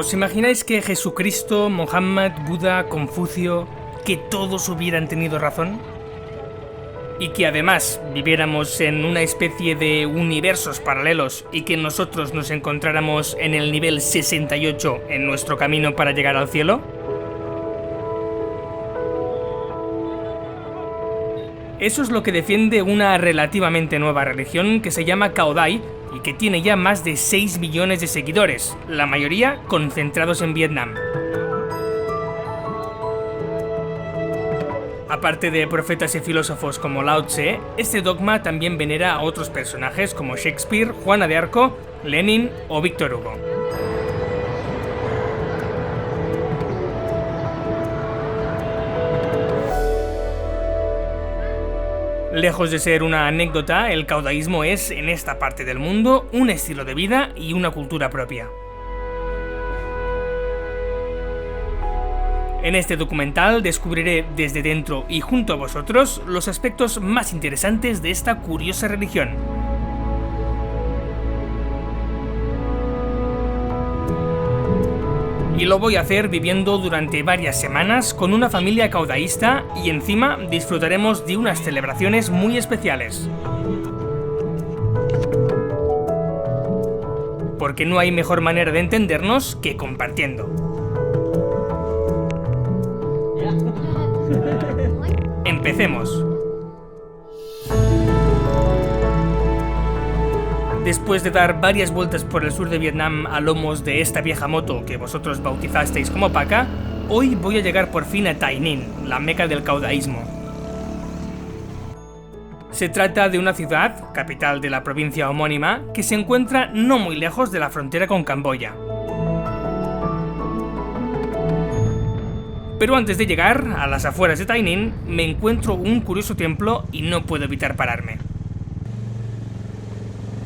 ¿Os imagináis que Jesucristo, Mohammed, Buda, Confucio, que todos hubieran tenido razón? Y que además viviéramos en una especie de universos paralelos y que nosotros nos encontráramos en el nivel 68 en nuestro camino para llegar al cielo? Eso es lo que defiende una relativamente nueva religión que se llama Cao Dai y que tiene ya más de 6 millones de seguidores, la mayoría concentrados en Vietnam. Aparte de profetas y filósofos como Lao Tse, este dogma también venera a otros personajes como Shakespeare, Juana de Arco, Lenin o Víctor Hugo. Lejos de ser una anécdota, el caudaísmo es, en esta parte del mundo, un estilo de vida y una cultura propia. En este documental descubriré desde dentro y junto a vosotros los aspectos más interesantes de esta curiosa religión. Y lo voy a hacer viviendo durante varias semanas con una familia caudaísta y encima disfrutaremos de unas celebraciones muy especiales. Porque no hay mejor manera de entendernos que compartiendo. Empecemos. Después de dar varias vueltas por el sur de Vietnam a lomos de esta vieja moto que vosotros bautizasteis como Paca, hoy voy a llegar por fin a Tay Ninh, la meca del caudaísmo. Se trata de una ciudad, capital de la provincia homónima, que se encuentra no muy lejos de la frontera con Camboya. Pero antes de llegar a las afueras de Tay Ninh, me encuentro un curioso templo y no puedo evitar pararme.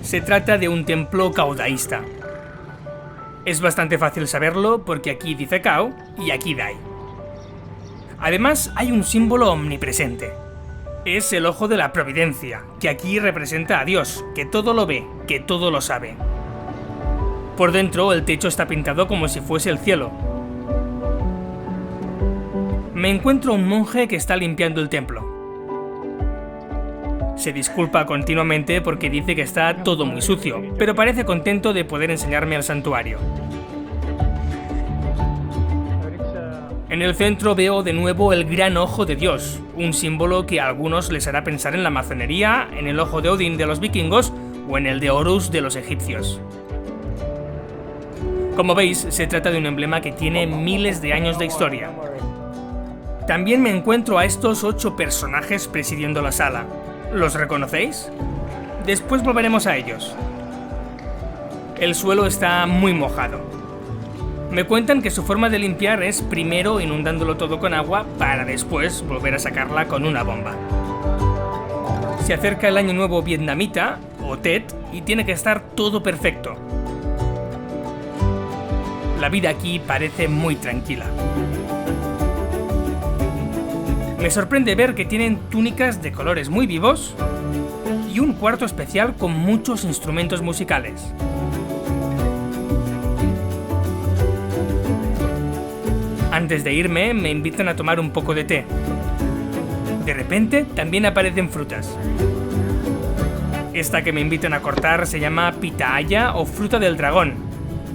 Se trata de un templo caudaísta. Es bastante fácil saberlo porque aquí dice Cao y aquí Dai. Además, hay un símbolo omnipresente. Es el ojo de la providencia, que aquí representa a Dios, que todo lo ve, que todo lo sabe. Por dentro, el techo está pintado como si fuese el cielo. Me encuentro un monje que está limpiando el templo. Se disculpa continuamente porque dice que está todo muy sucio, pero parece contento de poder enseñarme el santuario. En el centro veo de nuevo el gran ojo de Dios, un símbolo que a algunos les hará pensar en la masonería, en el ojo de Odín de los vikingos o en el de Horus de los egipcios. Como veis, se trata de un emblema que tiene miles de años de historia. También me encuentro a estos 8 personajes presidiendo la sala. ¿Los reconocéis? Después volveremos a ellos. El suelo está muy mojado. Me cuentan que su forma de limpiar es primero inundándolo todo con agua para después volver a sacarla con una bomba. Se acerca el año nuevo vietnamita, o Tet, y tiene que estar todo perfecto. La vida aquí parece muy tranquila. Me sorprende ver que tienen túnicas de colores muy vivos y un cuarto especial con muchos instrumentos musicales. Antes de irme, me invitan a tomar un poco de té. De repente, también aparecen frutas. Esta que me invitan a cortar se llama pitahaya o fruta del dragón.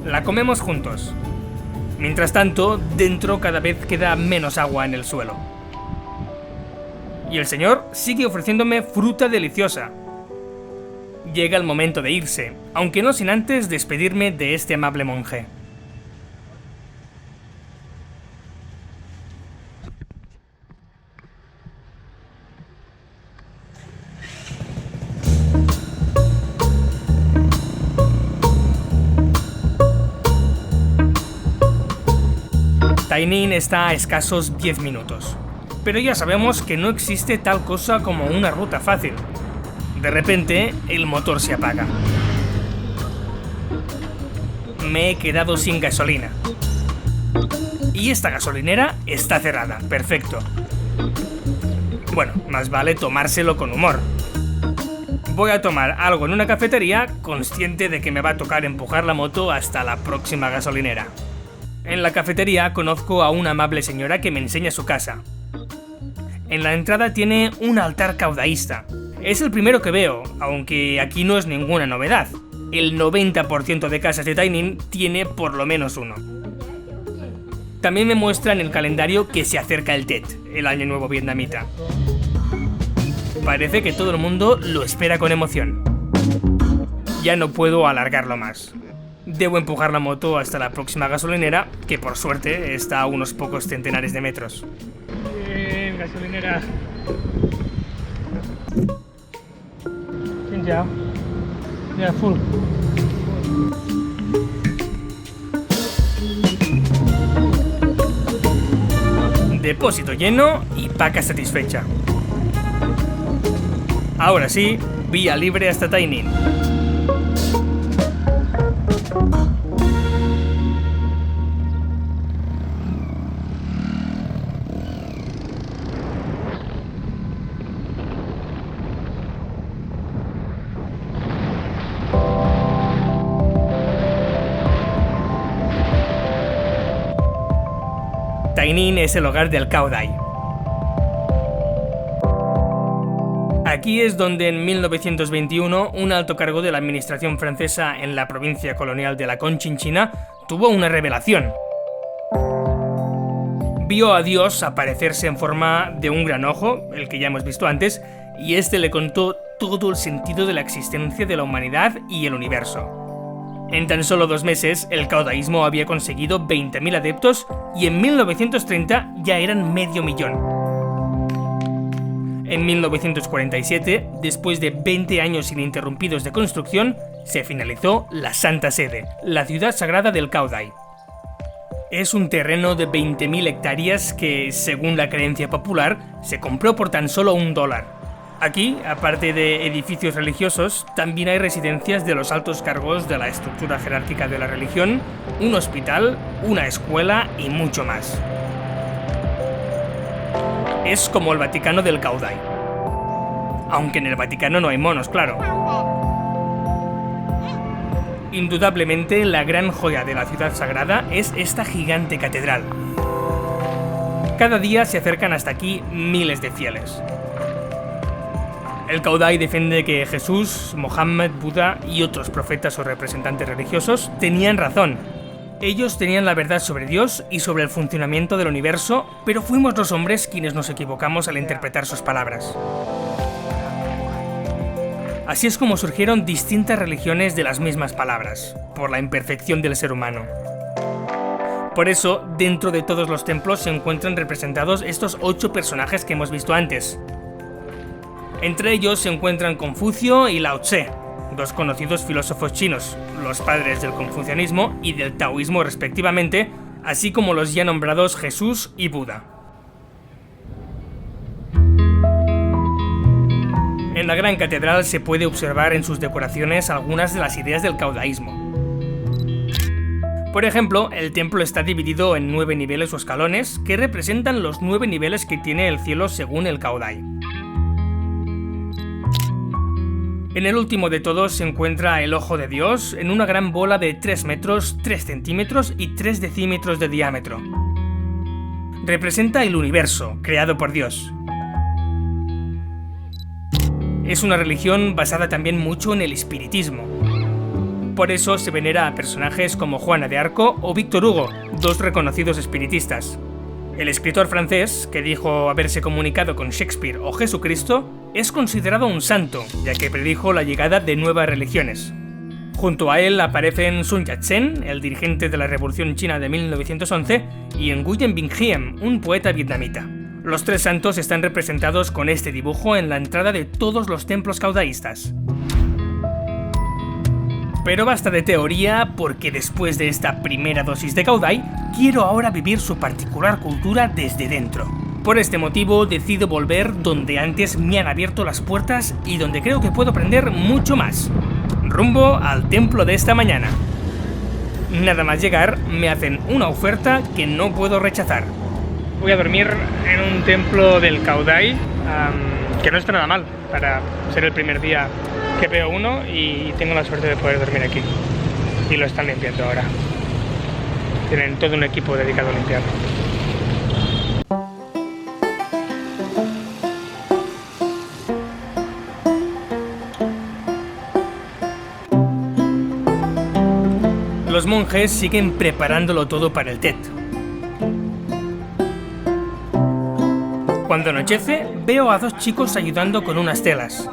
La comemos juntos. Mientras tanto, dentro cada vez queda menos agua en el suelo. Y el señor sigue ofreciéndome fruta deliciosa. Llega el momento de irse, aunque no sin antes despedirme de este amable monje. Tay Ninh está a escasos 10 minutos. Pero ya sabemos que no existe tal cosa como una ruta fácil. De repente, el motor se apaga. Me he quedado sin gasolina. Y esta gasolinera está cerrada. Perfecto. Bueno, más vale tomárselo con humor. Voy a tomar algo en una cafetería, consciente de que me va a tocar empujar la moto hasta la próxima gasolinera. En la cafetería conozco a una amable señora que me enseña su casa. En la entrada tiene un altar caudaísta. Es el primero que veo, aunque aquí no es ninguna novedad. El 90% de casas de Tainín tiene por lo menos uno. También me muestra en el calendario que se acerca el Tet, el Año Nuevo vietnamita. Parece que todo el mundo lo espera con emoción. Ya no puedo alargarlo más. Debo empujar la moto hasta la próxima gasolinera, que por suerte está a unos pocos centenares de metros. Bien, gasolinera. Ya. Ya, full. Depósito lleno y paca satisfecha. Ahora sí, vía libre hasta Tainín. Tainín es el hogar del Cao Dai. Aquí es donde en 1921 un alto cargo de la administración francesa en la provincia colonial de la Conchinchina tuvo una revelación. Vio a Dios aparecerse en forma de un gran ojo, el que ya hemos visto antes, y este le contó todo el sentido de la existencia de la humanidad y el universo. En tan solo 2 meses, el caudaísmo había conseguido 20.000 adeptos y en 1930 ya eran 500.000. En 1947, después de 20 años ininterrumpidos de construcción, se finalizó la Santa Sede, la ciudad sagrada del Cao Dai. Es un terreno de 20.000 hectáreas que, según la creencia popular, se compró por tan solo $1. Aquí, aparte de edificios religiosos, también hay residencias de los altos cargos de la estructura jerárquica de la religión, un hospital, una escuela y mucho más. Es como el Vaticano del Cao Dai. Aunque en el Vaticano no hay monos, claro. Indudablemente, la gran joya de la ciudad sagrada es esta gigante catedral. Cada día se acercan hasta aquí miles de fieles. El Cao Dai defiende que Jesús, Mohammed, Buda y otros profetas o representantes religiosos tenían razón. Ellos tenían la verdad sobre Dios y sobre el funcionamiento del universo, pero fuimos los hombres quienes nos equivocamos al interpretar sus palabras. Así es como surgieron distintas religiones de las mismas palabras, por la imperfección del ser humano. Por eso, dentro de todos los templos se encuentran representados estos 8 personajes que hemos visto antes. Entre ellos se encuentran Confucio y Lao Tse, 2 conocidos filósofos chinos, los padres del confucianismo y del taoísmo respectivamente, así como los ya nombrados Jesús y Buda. En la gran catedral se puede observar en sus decoraciones algunas de las ideas del caudaísmo. Por ejemplo, el templo está dividido en 9 niveles o escalones que representan los 9 niveles que tiene el cielo según el Cao Dai. En el último de todos se encuentra el Ojo de Dios en una gran bola de 3 metros, 3 centímetros y 3 decímetros de diámetro. Representa el universo, creado por Dios. Es una religión basada también mucho en el espiritismo. Por eso se venera a personajes como Juana de Arco o Víctor Hugo, 2 reconocidos espiritistas. El escritor francés, que dijo haberse comunicado con Shakespeare o Jesucristo, es considerado un santo, ya que predijo la llegada de nuevas religiones. Junto a él aparecen Sun Yat-sen, el dirigente de la Revolución China de 1911, y Nguyen Binh Hiem, un poeta vietnamita. Los 3 santos están representados con este dibujo en la entrada de todos los templos caudaístas. Pero basta de teoría, porque después de esta primera dosis de Cao Dai, quiero ahora vivir su particular cultura desde dentro. Por este motivo decido volver donde antes me han abierto las puertas y donde creo que puedo aprender mucho más. Rumbo al templo de esta mañana. Nada más llegar, me hacen una oferta que no puedo rechazar. Voy a dormir en un templo del Cao Dai, que no está nada mal para ser el primer día que veo uno, y tengo la suerte de poder dormir aquí. Y lo están limpiando ahora. Tienen todo un equipo dedicado a limpiar. Los monjes siguen preparándolo todo para el Tet. Cuando anochece, veo a 2 chicos ayudando con unas telas.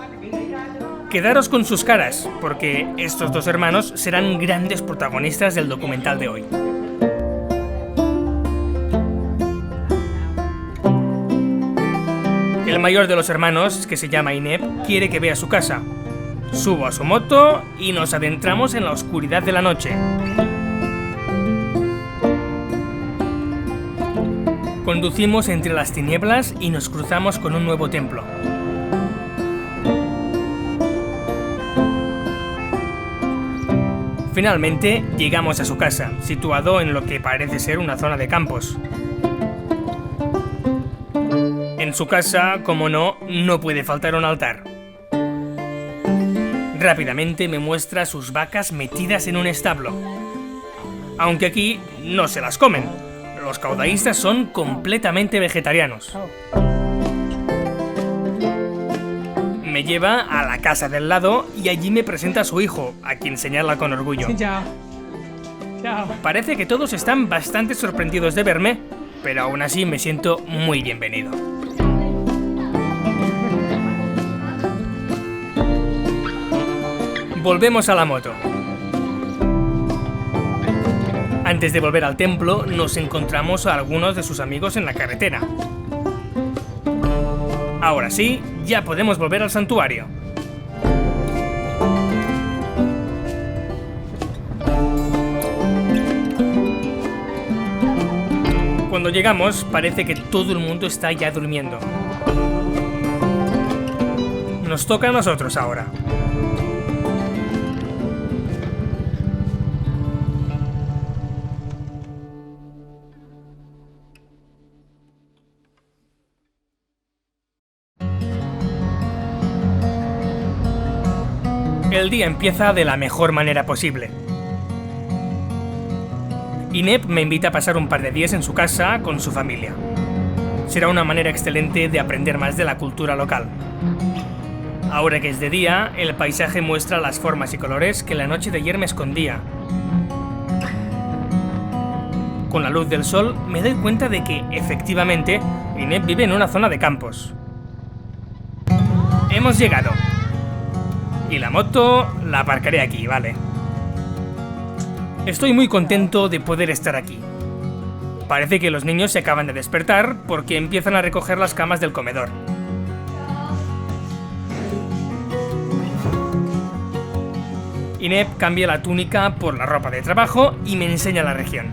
Quedaros con sus caras, porque estos 2 hermanos serán grandes protagonistas del documental de hoy. El mayor de los hermanos, que se llama Inep, quiere que vea su casa. Subo a su moto y nos adentramos en la oscuridad de la noche. Conducimos entre las tinieblas y nos cruzamos con un nuevo templo. Finalmente, llegamos a su casa, situado en lo que parece ser una zona de campos. En su casa, como no puede faltar un altar. Rápidamente me muestra sus vacas metidas en un establo. Aunque aquí no se las comen. Los caudaístas son completamente vegetarianos. Me lleva a la casa del lado y allí me presenta a su hijo, a quien señala con orgullo. Parece que todos están bastante sorprendidos de verme, pero aún así me siento muy bienvenido. Volvemos a la moto. Antes de volver al templo, nos encontramos a algunos de sus amigos en la carretera. Ahora sí, ya podemos volver al santuario. Cuando llegamos, parece que todo el mundo está ya durmiendo. Nos toca a nosotros ahora. El día empieza de la mejor manera posible. Inep me invita a pasar un par de días en su casa con su familia. Será una manera excelente de aprender más de la cultura local. Ahora que es de día, el paisaje muestra las formas y colores que la noche de ayer me escondía. Con la luz del sol me doy cuenta de que, efectivamente, Inep vive en una zona de campos. Hemos llegado. Y la moto la aparcaré aquí, ¿vale? Estoy muy contento de poder estar aquí. Parece que los niños se acaban de despertar porque empiezan a recoger las camas del comedor. Inep cambia la túnica por la ropa de trabajo y me enseña la región.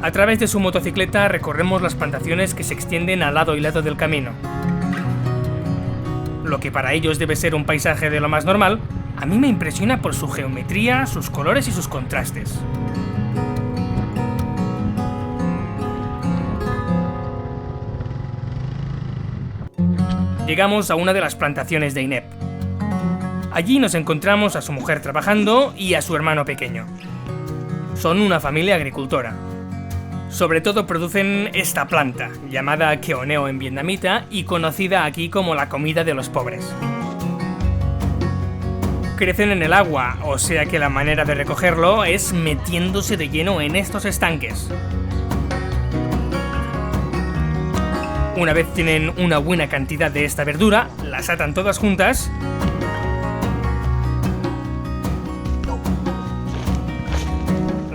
A través de su motocicleta recorremos las plantaciones que se extienden al lado y lado del camino. Lo que para ellos debe ser un paisaje de lo más normal, a mí me impresiona por su geometría, sus colores y sus contrastes. Llegamos a una de las plantaciones de Inep. Allí nos encontramos a su mujer trabajando y a su hermano pequeño. Son una familia agricultora. Sobre todo producen esta planta, llamada queoneo en vietnamita y conocida aquí como la comida de los pobres. Crecen en el agua, o sea que la manera de recogerlo es metiéndose de lleno en estos estanques. Una vez tienen una buena cantidad de esta verdura, las atan todas juntas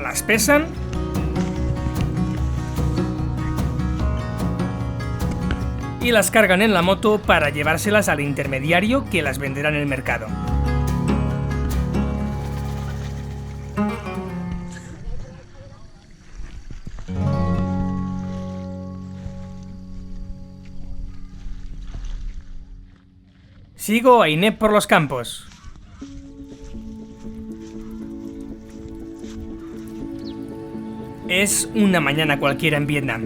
las pesan y las cargan en la moto para llevárselas al intermediario que las venderá en el mercado. Sigo a Inep por los campos. Es una mañana cualquiera en Vietnam.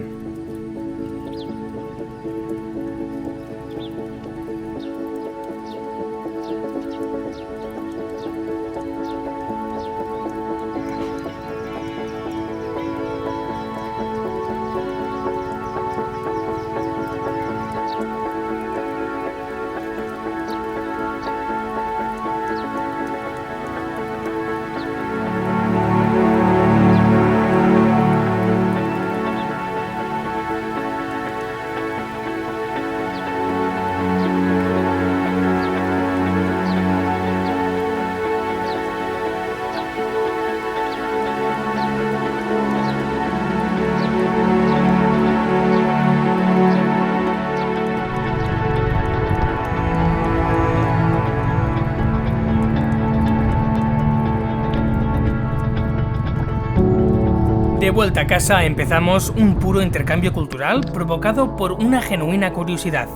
De vuelta a casa empezamos un puro intercambio cultural provocado por una genuina curiosidad.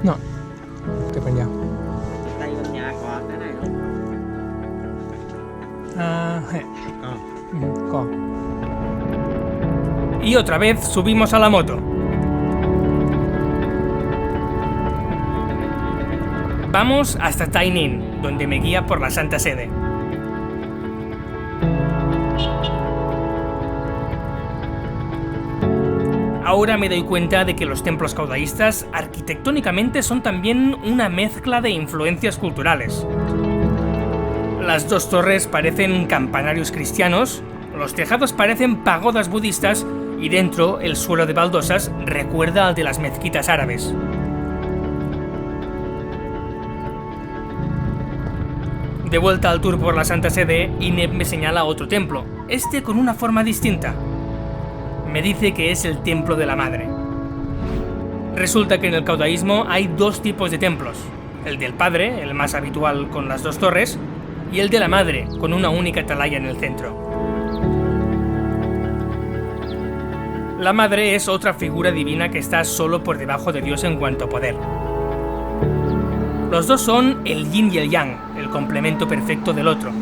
No, qué para allá. Đây bên nhà có cái này không? Con. Y otra vez subimos a la moto. Vamos hasta Tainan, donde me guía por la Santa Sede. Ahora me doy cuenta de que los templos caudaístas arquitectónicamente son también una mezcla de influencias culturales. Las dos torres parecen campanarios cristianos, los tejados parecen pagodas budistas y dentro el suelo de baldosas recuerda al de las mezquitas árabes. De vuelta al tour por la Santa Sede, Ineb me señala otro templo, este con una forma distinta. Me dice que es el Templo de la Madre. Resulta que en el caudaísmo hay dos tipos de templos, el del Padre, el más habitual con las dos torres, y el de la Madre, con una única atalaya en el centro. La Madre es otra figura divina que está solo por debajo de Dios en cuanto a poder. Los dos son el yin y el yang, el complemento perfecto del otro.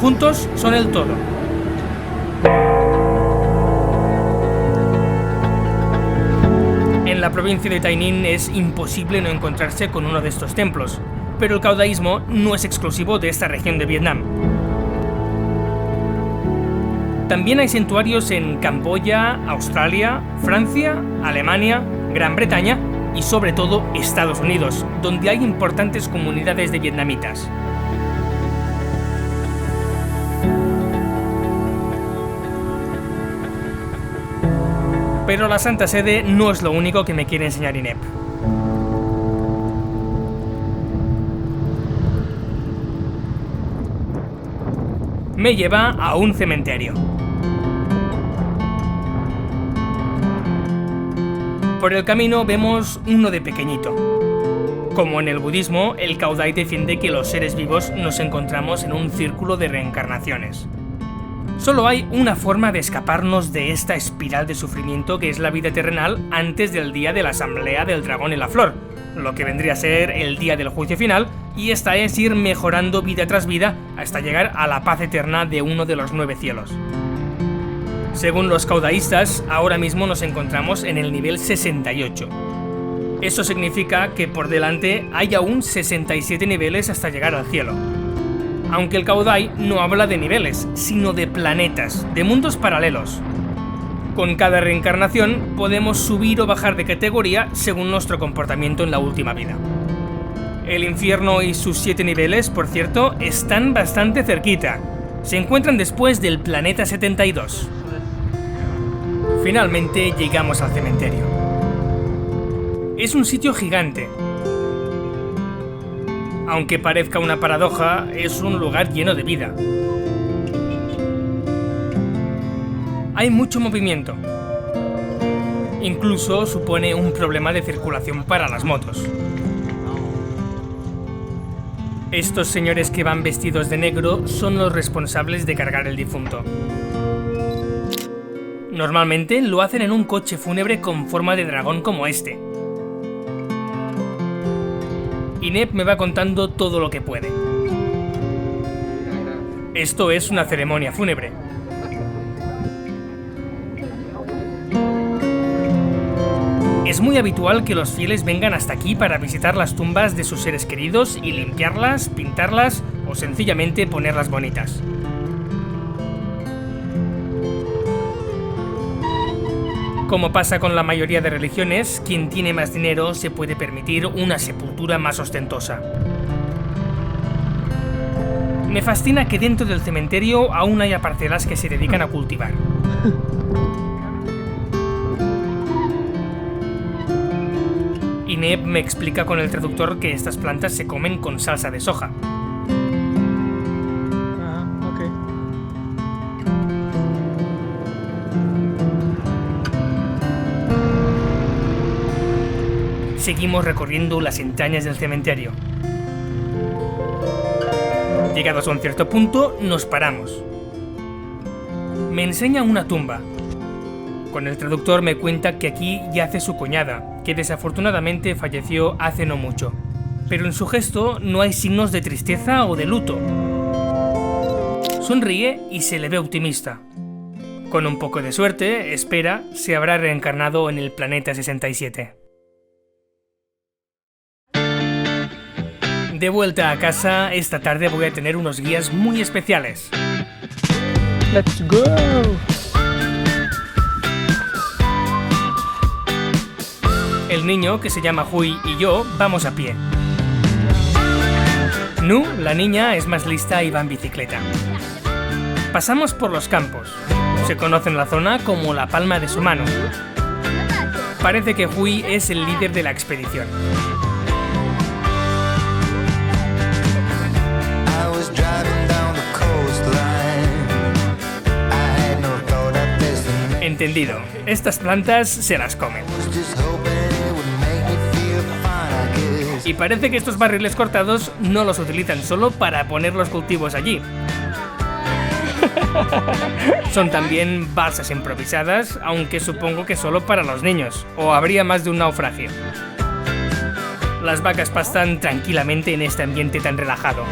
Juntos son el todo. En la provincia de Tainan es imposible no encontrarse con uno de estos templos, pero el caudaísmo no es exclusivo de esta región de Vietnam. También hay santuarios en Camboya, Australia, Francia, Alemania, Gran Bretaña y sobre todo Estados Unidos, donde hay importantes comunidades de vietnamitas. Pero la Santa Sede no es lo único que me quiere enseñar Ineb. Me lleva a un cementerio. Por el camino vemos uno de pequeñito. Como en el budismo, el Caudai defiende que los seres vivos nos encontramos en un círculo de reencarnaciones. Solo hay una forma de escaparnos de esta espiral de sufrimiento que es la vida terrenal antes del día de la asamblea del dragón y la flor, lo que vendría a ser el día del juicio final, y esta es ir mejorando vida tras vida hasta llegar a la paz eterna de uno de los 9 cielos. Según los caudaístas, ahora mismo nos encontramos en el nivel 68. Eso significa que por delante hay aún 67 niveles hasta llegar al cielo. Aunque el Caudai no habla de niveles, sino de planetas, de mundos paralelos. Con cada reencarnación podemos subir o bajar de categoría según nuestro comportamiento en la última vida. El infierno y sus 7 niveles, por cierto, están bastante cerquita. Se encuentran después del planeta 72. Finalmente llegamos al cementerio. Es un sitio gigante. Aunque parezca una paradoja, es un lugar lleno de vida. Hay mucho movimiento. Incluso supone un problema de circulación para las motos. Estos señores que van vestidos de negro son los responsables de cargar el difunto. Normalmente lo hacen en un coche fúnebre con forma de dragón como este. Ineb me va contando todo lo que puede. Esto es una ceremonia fúnebre. Es muy habitual que los fieles vengan hasta aquí para visitar las tumbas de sus seres queridos y limpiarlas, pintarlas o sencillamente ponerlas bonitas. Como pasa con la mayoría de religiones, quien tiene más dinero se puede permitir una sepultura más ostentosa. Me fascina que dentro del cementerio aún haya parcelas que se dedican a cultivar. Ineb me explica con el traductor que estas plantas se comen con salsa de soja. seguimos recorriendo las entrañas del cementerio. Llegados a un cierto punto, nos paramos. Me enseña una tumba. Con el traductor me cuenta que aquí yace su cuñada, que desafortunadamente falleció hace no mucho. Pero en su gesto no hay signos de tristeza o de luto. Sonríe y se le ve optimista. Con un poco de suerte, espera, se habrá reencarnado en el planeta 67. De vuelta a casa, esta tarde voy a tener unos guías muy especiales. ¡Let's go! El niño, que se llama Hui, y yo vamos a pie. Nu, la niña, es más lista y va en bicicleta. Pasamos por los campos. Se conoce en la zona como la palma de su mano. Parece que Hui es el líder de la expedición. Entendido. Estas plantas se las comen. Y parece que estos barriles cortados no los utilizan solo para poner los cultivos allí. Son también balsas improvisadas, aunque supongo que solo para los niños, o habría más de un naufragio. Las vacas pastan tranquilamente en este ambiente tan relajado.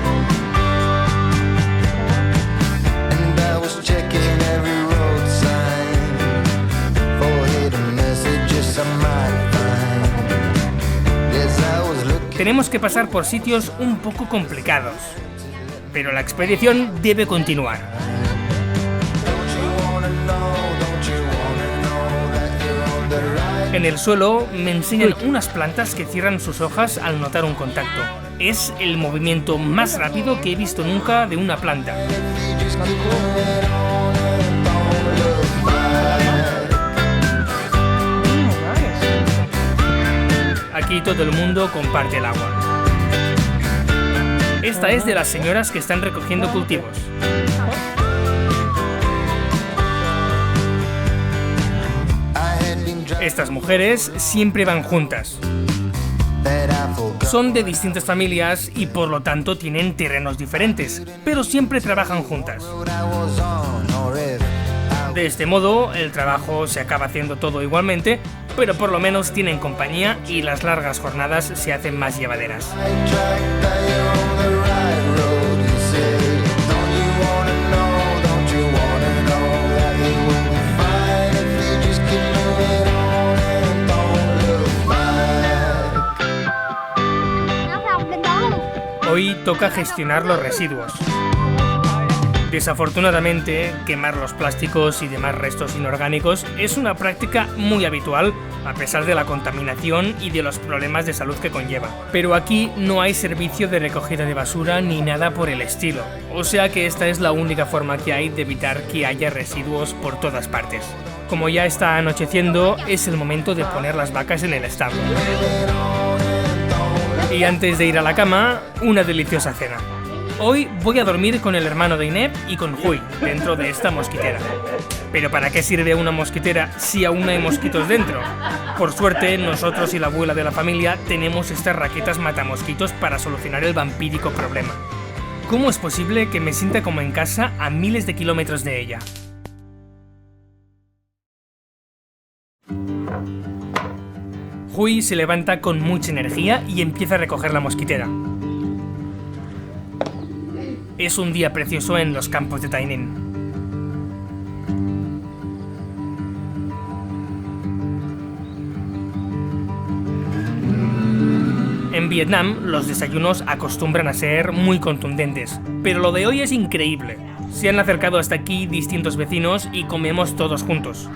Tenemos que pasar por sitios un poco complicados, pero la expedición debe continuar. En el suelo me enseñan unas plantas que cierran sus hojas al notar un contacto. Es el movimiento más rápido que he visto nunca de una planta. Aquí todo el mundo comparte el agua. Esta es de las señoras que están recogiendo cultivos. Estas mujeres siempre van juntas. Son de distintas familias y por lo tanto tienen terrenos diferentes, pero siempre trabajan juntas. De este modo, el trabajo se acaba haciendo todo igualmente, pero por lo menos tienen compañía y las largas jornadas se hacen más llevaderas. Hoy toca gestionar los residuos. Desafortunadamente, quemar los plásticos y demás restos inorgánicos es una práctica muy habitual, a pesar de la contaminación y de los problemas de salud que conlleva. Pero aquí no hay servicio de recogida de basura ni nada por el estilo, o sea que esta es la única forma que hay de evitar que haya residuos por todas partes. Como ya está anocheciendo, es el momento de poner las vacas en el establo. Y antes de ir a la cama, una deliciosa cena. Hoy voy a dormir con el hermano de Inep y con Hui, dentro de esta mosquitera. ¿Pero para qué sirve una mosquitera si aún hay mosquitos dentro? Por suerte, nosotros y la abuela de la familia tenemos estas raquetas matamosquitos para solucionar el vampírico problema. ¿Cómo es posible que me sienta como en casa a miles de kilómetros de ella? Hui se levanta con mucha energía y empieza a recoger la mosquitera. Es un día precioso en los campos de Tainan. En Vietnam, los desayunos acostumbran a ser muy contundentes, pero lo de hoy es increíble. Se han acercado hasta aquí distintos vecinos y comemos todos juntos.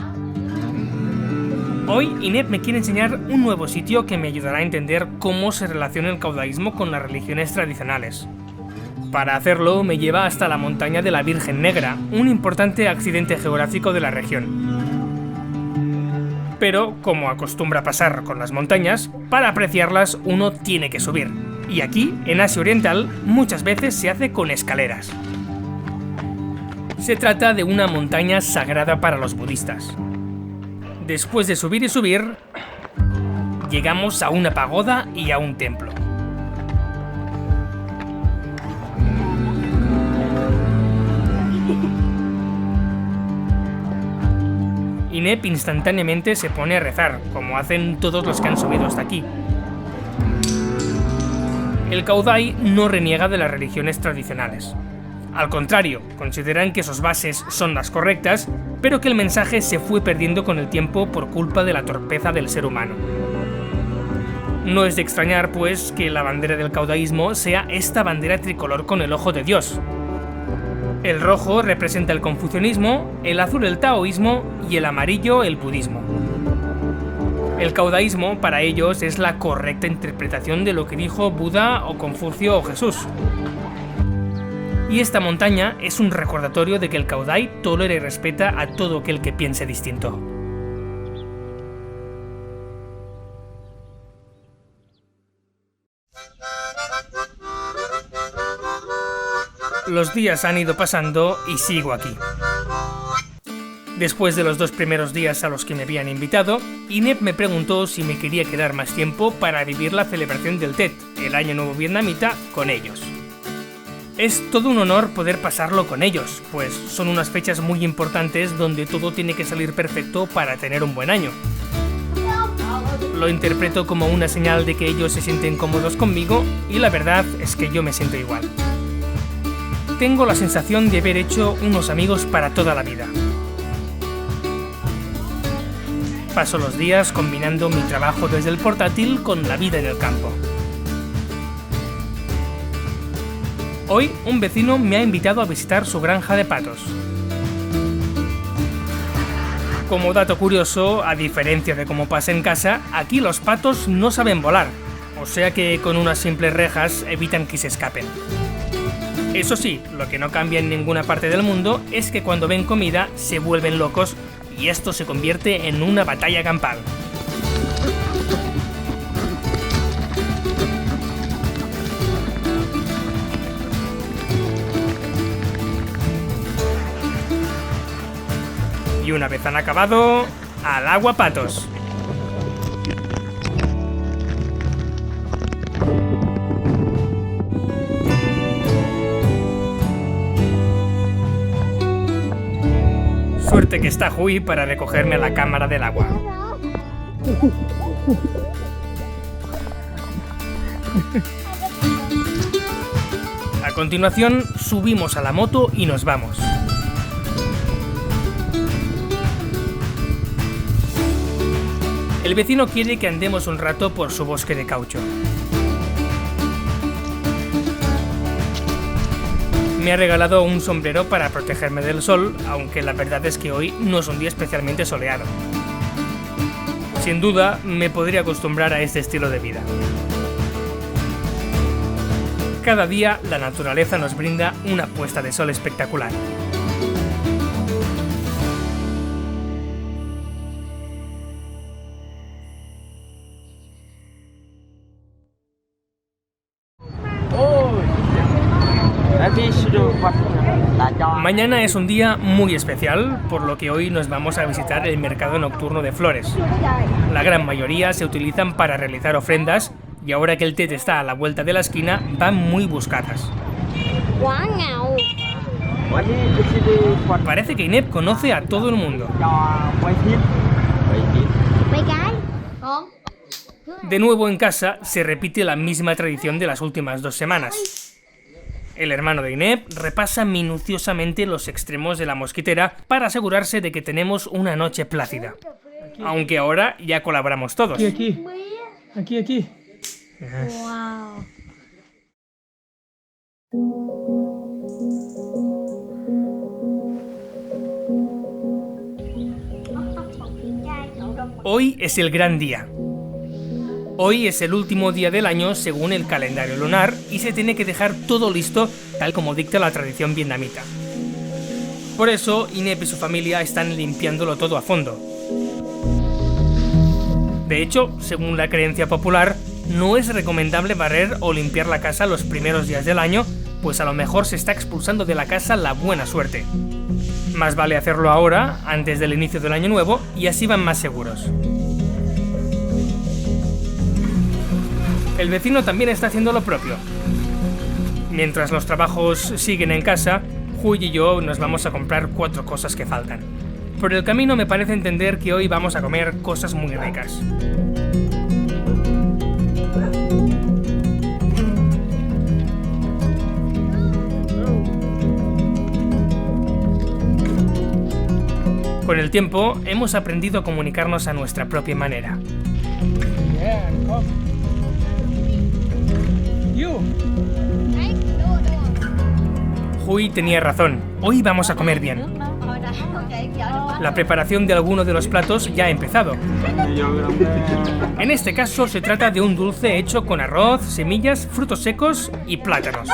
Hoy, Inep me quiere enseñar un nuevo sitio que me ayudará a entender cómo se relaciona el caudaísmo con las religiones tradicionales. Para hacerlo, me lleva hasta la montaña de la Virgen Negra, un importante accidente geográfico de la región. Pero, como acostumbra pasar con las montañas, para apreciarlas uno tiene que subir. Y aquí, en Asia Oriental, muchas veces se hace con escaleras. Se trata de una montaña sagrada para los budistas. Después de subir y subir, llegamos a una pagoda y a un templo. Inep instantáneamente se pone a rezar, como hacen todos los que han subido hasta aquí. El Caudai no reniega de las religiones tradicionales. Al contrario, consideran que sus bases son las correctas, pero que el mensaje se fue perdiendo con el tiempo por culpa de la torpeza del ser humano. No es de extrañar, pues, que la bandera del caudaísmo sea esta bandera tricolor con el ojo de Dios. El rojo representa el confucianismo, el azul el taoísmo y el amarillo el budismo. El caudaísmo para ellos es la correcta interpretación de lo que dijo Buda o Confucio o Jesús. Y esta montaña es un recordatorio de que el Caudai tolera y respeta a todo aquel que piense distinto. Los días han ido pasando y sigo aquí. Después de los 2 primeros días a los que me habían invitado, Inep me preguntó si me quería quedar más tiempo para vivir la celebración del Tet, el Año Nuevo Vietnamita, con ellos. Es todo un honor poder pasarlo con ellos, pues son unas fechas muy importantes donde todo tiene que salir perfecto para tener un buen año. Lo interpreto como una señal de que ellos se sienten cómodos conmigo y la verdad es que yo me siento igual. Tengo la sensación de haber hecho unos amigos para toda la vida. Paso los días combinando mi trabajo desde el portátil con la vida en el campo. Hoy un vecino me ha invitado a visitar su granja de patos. Como dato curioso, a diferencia de cómo pasa en casa, aquí los patos no saben volar, o sea que con unas simples rejas evitan que se escapen. Eso sí, lo que no cambia en ninguna parte del mundo es que cuando ven comida se vuelven locos y esto se convierte en una batalla campal. Y una vez han acabado, al agua patos. Suerte que está Hui para recogerme a la cámara del agua. A continuación, subimos a la moto y nos vamos. El vecino quiere que andemos un rato por su bosque de caucho. Me ha regalado un sombrero para protegerme del sol, aunque la verdad es que hoy no es un día especialmente soleado. Sin duda, me podría acostumbrar a este estilo de vida. Cada día, la naturaleza nos brinda una puesta de sol espectacular. Mañana es un día muy especial, por lo que hoy nos vamos a visitar el mercado nocturno de flores. La gran mayoría se utilizan para realizar ofrendas y ahora que el Tet está a la vuelta de la esquina, van muy buscadas. Parece que Inep conoce a todo el mundo. De nuevo en casa, se repite la misma tradición de las últimas 2 semanas. El hermano de Inep repasa minuciosamente los extremos de la mosquitera para asegurarse de que tenemos una noche plácida. Aunque ahora ya colaboramos todos. Aquí. Yes. Wow. Hoy es el gran día. Hoy es el último día del año según el calendario lunar y se tiene que dejar todo listo tal como dicta la tradición vietnamita. Por eso, Inep y su familia están limpiándolo todo a fondo. De hecho, según la creencia popular, no es recomendable barrer o limpiar la casa los primeros días del año, pues a lo mejor se está expulsando de la casa la buena suerte. Más vale hacerlo ahora, antes del inicio del año nuevo, y así van más seguros. El vecino también está haciendo lo propio. Mientras los trabajos siguen en casa, Huy y yo nos vamos a comprar 4 cosas que faltan. Por el camino me parece entender que hoy vamos a comer cosas muy ricas. Con el tiempo, hemos aprendido a comunicarnos a nuestra propia manera. Yeah, come. You. Huy tenía razón, hoy vamos a comer bien. La preparación de alguno de los platos ya ha empezado. En este caso se trata de un dulce hecho con arroz, semillas, frutos secos y plátanos.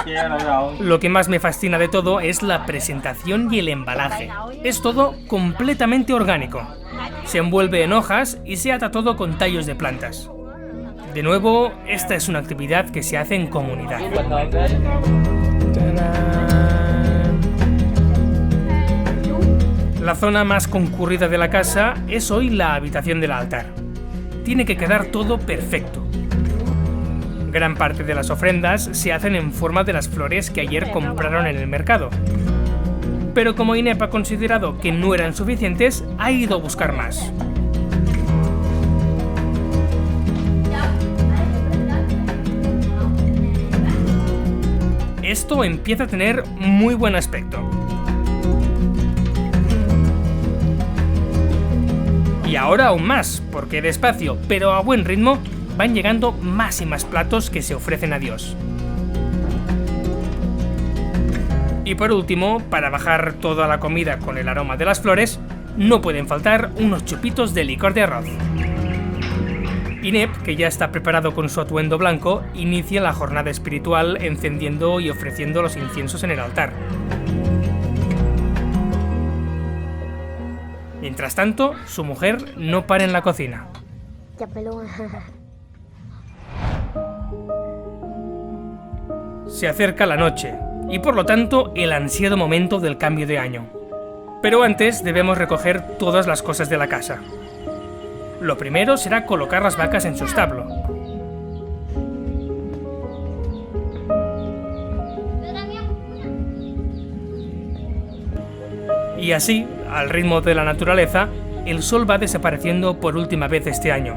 Lo que más me fascina de todo es la presentación y el embalaje. Es todo completamente orgánico. Se envuelve en hojas y se ata todo con tallos de plantas. De nuevo, esta es una actividad que se hace en comunidad. La zona más concurrida de la casa es hoy la habitación del altar. Tiene que quedar todo perfecto. Gran parte de las ofrendas se hacen en forma de las flores que ayer compraron en el mercado. Pero como Inep ha considerado que no eran suficientes, ha ido a buscar más. Esto empieza a tener muy buen aspecto. Y ahora aún más, porque despacio, pero a buen ritmo, van llegando más y más platos que se ofrecen a Dios. Y por último, para bajar toda la comida con el aroma de las flores, no pueden faltar unos chupitos de licor de arroz. Inep, que ya está preparado con su atuendo blanco, inicia la jornada espiritual encendiendo y ofreciendo los inciensos en el altar. Mientras tanto, su mujer no para en la cocina. Se acerca la noche, y por lo tanto el ansiado momento del cambio de año. Pero antes debemos recoger todas las cosas de la casa. Lo primero será colocar las vacas en su establo. Y así, al ritmo de la naturaleza, el sol va desapareciendo por última vez este año.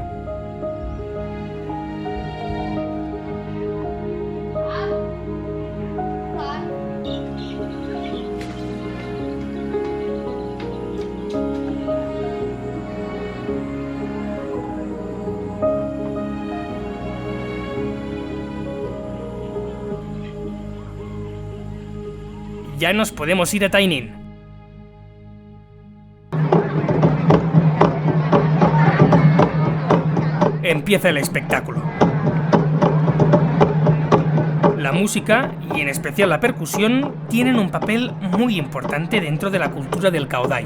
Ya nos podemos ir a Tai Ninh. Empieza el espectáculo. La música, y en especial la percusión, tienen un papel muy importante dentro de la cultura del Khao Dai.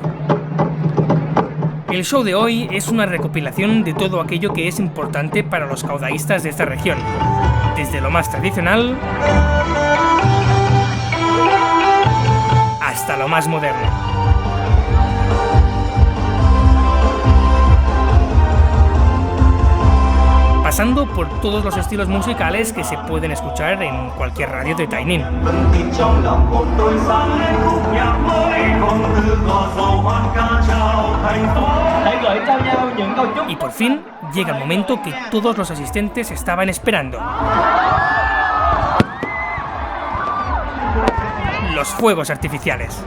El show de hoy es una recopilación de todo aquello que es importante para los khao-daístas de esta región, desde lo más tradicional hasta lo más moderno. Pasando por todos los estilos musicales que se pueden escuchar en cualquier radio de Tai Ninh. Y por fin llega el momento que todos los asistentes estaban esperando. Los fuegos artificiales.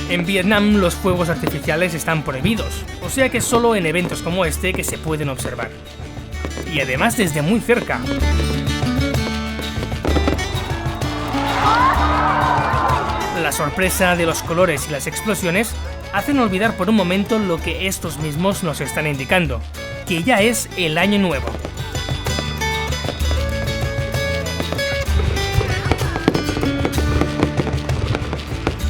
En Vietnam los fuegos artificiales están prohibidos, o sea que solo en eventos como este que se pueden observar. Y además desde muy cerca. La sorpresa de los colores y las explosiones hacen olvidar por un momento lo que estos mismos nos están indicando, que ya es el año nuevo.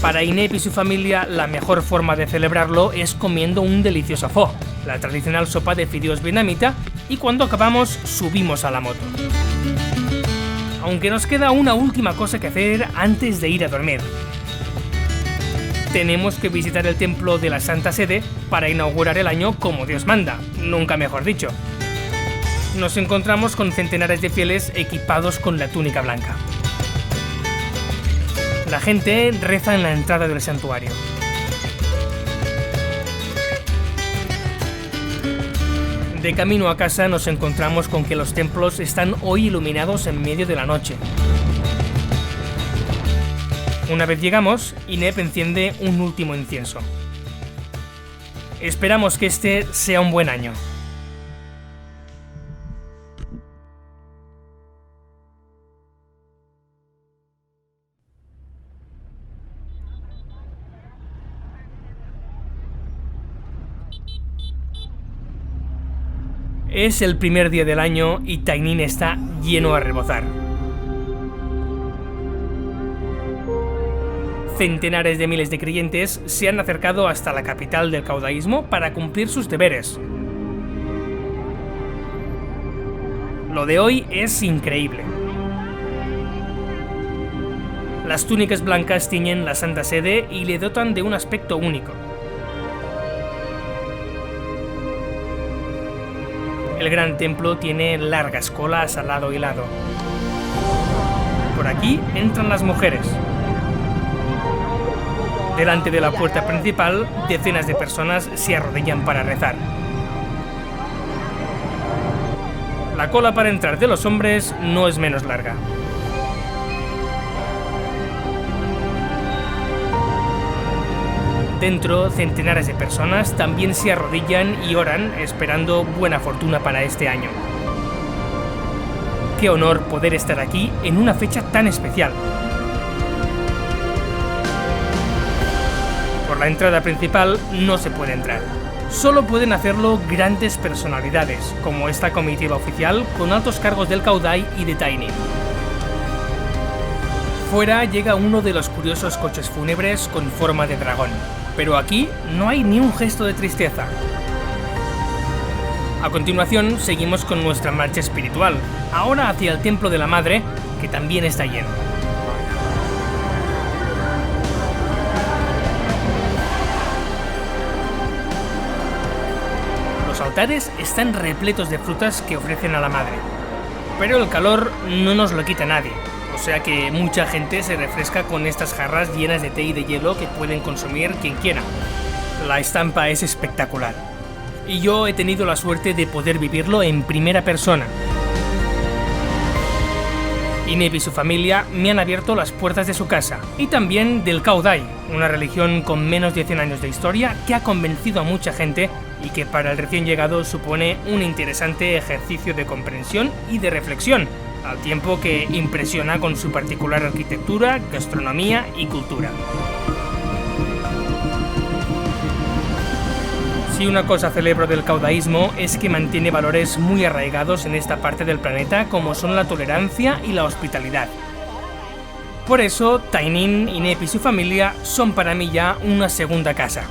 Para Inep y su familia, la mejor forma de celebrarlo es comiendo un delicioso pho, la tradicional sopa de fideos vietnamita, y cuando acabamos subimos a la moto. Aunque nos queda una última cosa que hacer antes de ir a dormir. tenemos que visitar el templo de la Santa Sede para inaugurar el año como Dios manda, nunca mejor dicho. Nos encontramos con centenares de fieles equipados con la túnica blanca. La gente reza en la entrada del santuario. De camino a casa nos encontramos con que los templos están hoy iluminados en medio de la noche. Una vez llegamos, Inep enciende un último incienso. Esperamos que este sea un buen año. Es el primer día del año y Tainín está lleno a rebosar. Centenares de miles de creyentes se han acercado hasta la capital del caudaísmo para cumplir sus deberes. Lo de hoy es increíble. Las túnicas blancas tiñen la Santa Sede y le dotan de un aspecto único. El gran templo tiene largas colas al lado y lado. Por aquí entran las mujeres. Delante de la puerta principal, decenas de personas se arrodillan para rezar. La cola para entrar de los hombres no es menos larga. Dentro, centenares de personas también se arrodillan y oran esperando buena fortuna para este año. Qué honor poder estar aquí en una fecha tan especial. Por la entrada principal no se puede entrar. Solo pueden hacerlo grandes personalidades, como esta comitiva oficial con altos cargos del Caudai y de Tainín. Fuera llega uno de los curiosos coches fúnebres con forma de dragón. Pero aquí no hay ni un gesto de tristeza. A continuación, seguimos con nuestra marcha espiritual, ahora hacia el Templo de la Madre, que también está lleno. Los altares están repletos de frutas que ofrecen a la Madre. Pero el calor no nos lo quita nadie. O sea que mucha gente se refresca con estas jarras llenas de té y de hielo que pueden consumir quien quiera. La estampa es espectacular. Y yo he tenido la suerte de poder vivirlo en primera persona. Inep y su familia me han abierto las puertas de su casa, y también del Caudai, una religión con menos de 100 años de historia que ha convencido a mucha gente y que para el recién llegado supone un interesante ejercicio de comprensión y de reflexión, al tiempo que impresiona con su particular arquitectura, gastronomía y cultura. Si una cosa celebro del caudaísmo es que mantiene valores muy arraigados en esta parte del planeta como son la tolerancia y la hospitalidad. Por eso, Tainín, Inep y su familia son para mí ya una segunda casa.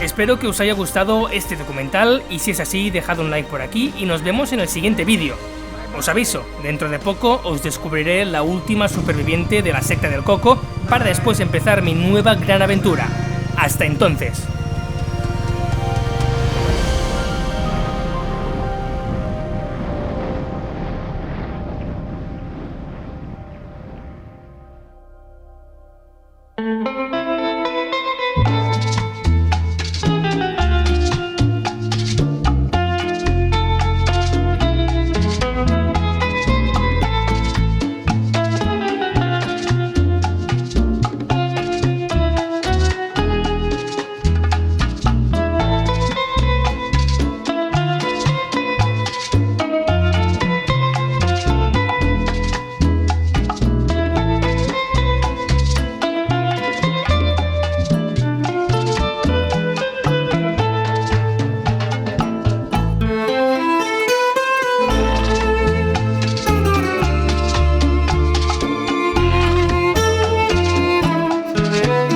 Espero que os haya gustado este documental y si es así, dejad un like por aquí y nos vemos en el siguiente vídeo. Os aviso, dentro de poco os descubriré la última superviviente de la secta del Coco para después empezar mi nueva gran aventura. Hasta entonces.